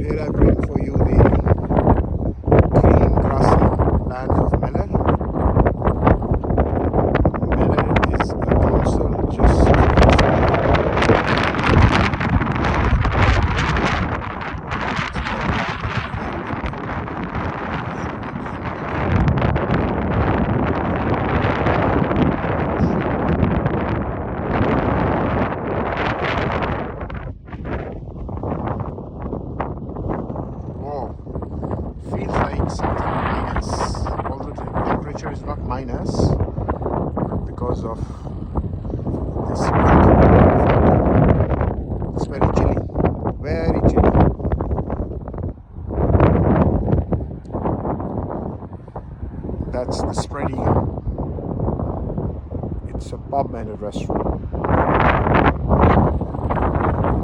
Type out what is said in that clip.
Here I bring for you the green grassy lands of Mellor. Mellor is a council just feels like something minus, although the temperature is not minus, but because of this wind, it's very chilly, very chilly. That's the spread eagle. It's a pub and a restaurant.